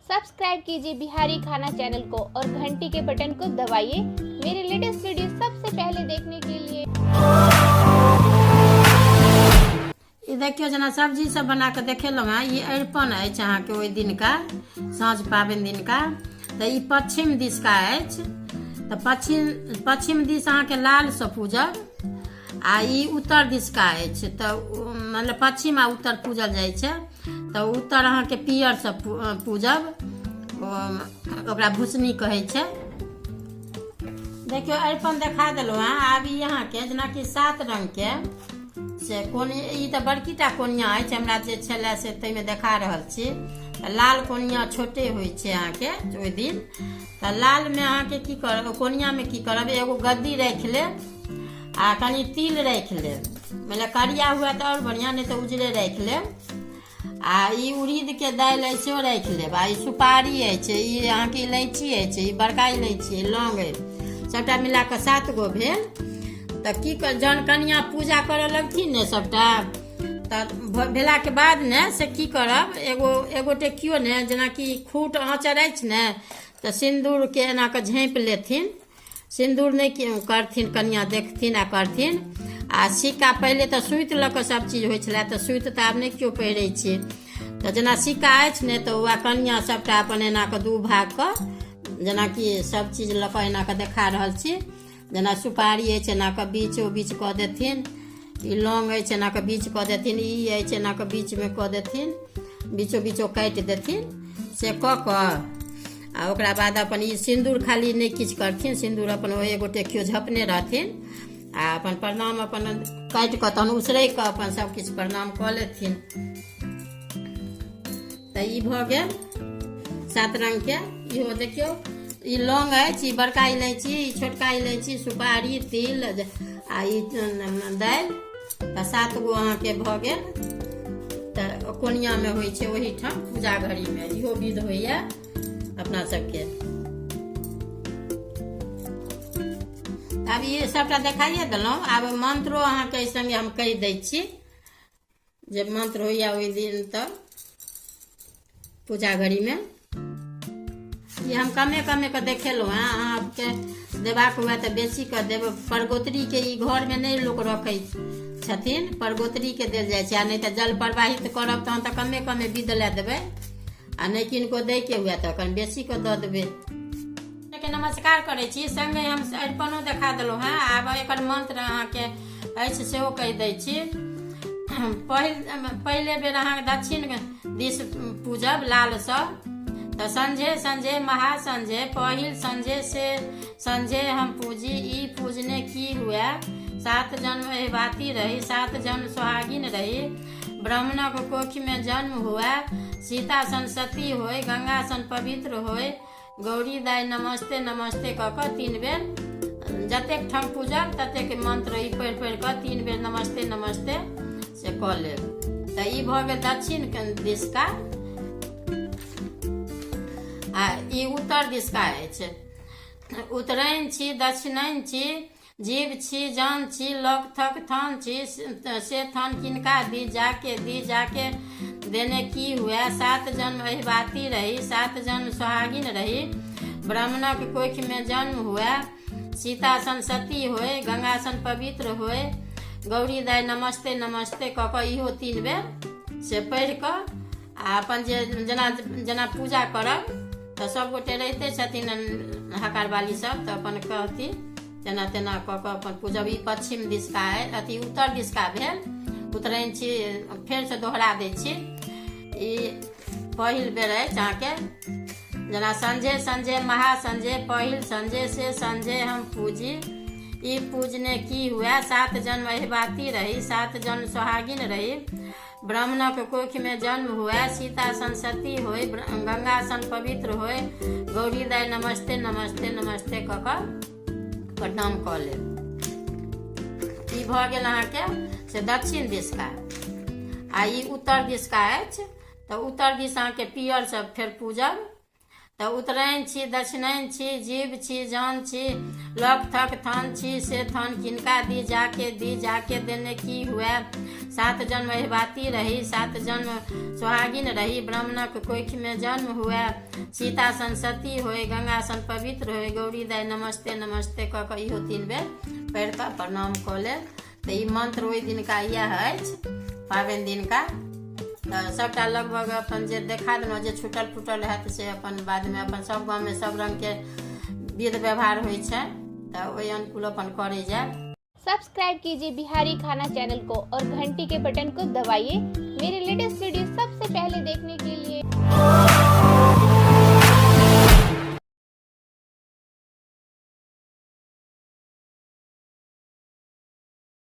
Subscribe कीजिए बिहारी खाना channel को और घंटी के बटन को दबाइए मेरे लेटेस्ट वीडियो सबसे पहले देखने के लिए। ये देखियो जना सब्जी सब बना के देखेलौं हैं। ये अरिपन है अहाँ के ओहि दिन का साँझ पाबनि दिन का। तो ये पश्चिम दिश का है। तो पश्चिम दिश अहाँ के लाल से पूजब आ ई उत्तर दिश का है। तो मतलब पश्चिम आ उत्तर पूजल जाय छै। तो उत्तर अहाँ के पियर से पूजब ओकरा भूसनी कहै छै। देखियो अरिपन देखा देलहुँ हैं। आब यहाँ के जेना कि 7 रंग के से कोनी ई तो बड़कीटा कोनिया है हमरा जे छलै से तैमे देखा रहल छी। लाल कोनिया छोटे होइ छै अहाँ के ओहि दिन। तो लाल में अहाँ के की करब कोनिया में की करब एगो गद्दी राख लेब आ कनी तिल राख लेब। मतलब करिया हुआ तो और बढ़िया, नहीं तो उजरे राख लेब। आ ई उड़ीद के दालि है सेहो राख लेब। आ ई सुपारी है ई अहाँ के इलायची है ई बड़का इलायची लौंग है सबटा मिला के 7 गो भेल। तो की कर जन कनिया पूजा करे लगथिन ने सबटा तो भेला के बाद ने से की करब एगो टेकियो ने जेना कि खूट आँचर अछि ने तो सिंदूर के एना के झाँपि लेथिन। सिंदूर नहीं करथिन कनिया देखथिन आ करथिन। आ सिक्का पहले तो सुइत लऽ कऽ सब चीज होइ छलै। तो सुइत तो आब नहीं केओ पहिरै छै। तो जेना सिक्का अछि ने तो वह कनिया सबटा अपन एना के 2 भाग के जेना कि सब चीज लऽ कऽ एना के देखा रहल छी। जेना सुपारी अछि एना के बीचो बीच कऽ देथिन। ई लौंग अछि एना के बीच कऽ देथिन। ई अछि एना के बीच में कऽ देथिन। बीचो बीचो काटि देथिन से कऽ कऽ आ ओकरा बाद अपन ई सिंदूर खाली नहीं किछ करथिन। सिंदूर अपन एगो टेकियो झपने रहथिन आ अपन प्रणाम अपन काटि कऽ तहन उसरैग कऽ अपन सब किछ प्रणाम कऽ लेथिन। तो ई भऽ गेल 7 रंग के। इहो देखियो ई लौंग अछि ई बड़का इलायची ई छोटका इलायची सुपारी तिल आ ई दालि। तो 7 गो अहाँ के भऽ गेल। तो कोनिया में होइ छै ओही ठाम पूजा घड़ी में इहो विध होइया अपना सबके। आब ये सबटा देखाइए देलहुँ। आब मंत्रो अहाँ के संगे हम कहि दै छी जे मंत्र होइया ओहि दिन तक पूजा घड़ी में। ये हम कमे के देखेलहुँ हैं। अहाँ के देबाक हुआ तो बेसी के देब। परगोतरी के ई घर में नहीं लोग रखै छथिन। परगोतरी के देल जाइ छै। आ नहीं तो जल प्रवाहित करब तहन तो कमे विध लए देबै आ नहीं किनको दै के हुआ तो कनि बेसी के दऽ देबै। नमस्कार करै छी। संगे हम अरिपनो देखा देलहुँ हैं। आब एकर मंत्र अहाँ के अछि सेहो कहि दै छी। पहले बेर अहाँ दक्षिण दिश पूजब लाल सँ। तो संझे महासंझे पहिल संझे से संझे हम पूजी ई पूजने की हुआ 7 जन्म एहबाती रही 7 जन्म सुहागिन रही। ब्राह्मणक कोखि में जन्म हुआ सीता सन सती होय गंगा सन पवित्र होय। गौरी दाई नमस्ते नमस्ते कऽ कऽ 3 बेर जतेक ठाम पूजब ततेक मंत्र ई पढ़ि कऽ 3 बेर नमस्ते नमस्ते से कऽ लेब। तो ई भऽ गेल दक्षिण दिश का। आ ई उत्तर दिश का अछि। उत्तरायण छी दक्षिणायन छी जीव छी जान छी लोक थक थान छी से थान किनका दी जाके देने की हुआ 7 जन्म एहबाती रही 7 जन्म सुहागिन रही। ब्राह्मणक कोखि में जन्म हुआ सीता सन सती होय गंगा सन पवित्र होय। गौरी दाई नमस्ते नमस्ते कऽ कऽ इहो 3 बेर से पढ़ि कऽ आ अपन जे जेना पूजा करब तो सब गोटे रहिते छथिन हकार वाली सब। तो अपन कहती तेना तेना कऽ कऽ अपन पूजब। ई पश्चिम दिश का है अथी उत्तर दिश का भेल। उत्तरायण छी फेर से दोहरा दै छी। ई पहिल बेर अछि अहाँ के जेना संझे महासंझे पहिल संझे से संझे हम पूजी ई पूजने की हुआ 7 जन्म एहबाती रही 7 जन्म सुहागिन रही। ब्राह्मणक कोखि में जन्म हुआ सीता सन सती होय गंगा सन पवित्र होय। गौरी दाई नमस्ते नमस्ते नमस्ते कऽ कऽ प्रणाम कऽ लेब। ई भऽ गेल अहाँ के से दक्षिण दिश का। आ ई उत्तर दिश का अछि। तो उत्तर दिश अहाँ के पियर सब फेर पूजब। तऽ उत्तरायण छी, दक्षिणायन छी, जीव छी, जान छी, लक थक थान छी, से थान किनका दी जाके देने की हुए। 7 जन्म एहबाती रही, 7 जन्म सुहागिन रही, ब्राह्मणक कोखि में जन्म हुए। सीता सन सती होय, गंगा सन पवित्र होय, गौरी दाय नमस्ते नमस्ते कऽ कऽ इहो 3 बेर पढ़ि कऽ प्रणाम कऽ लेब। तऽ ई मंत्र ओहि दिनका इएह अछि, पाबनि दिनका। तऽ सबटा लगभग अपन जे देखा देलहुँ, जे छूटल फूटल रहत से अपन बादमे अपन सब गाँवमे सब रंगके विध व्यवहार होइ छै, तऽ ओहि अनुकूल अपन करे जाए। सब्सक्राइब कीजिए बिहारी खाना चैनल को और घंटी के बटन को दबाइए मेरे लेटेस्ट वीडियो सबसे पहले देखने के लिए।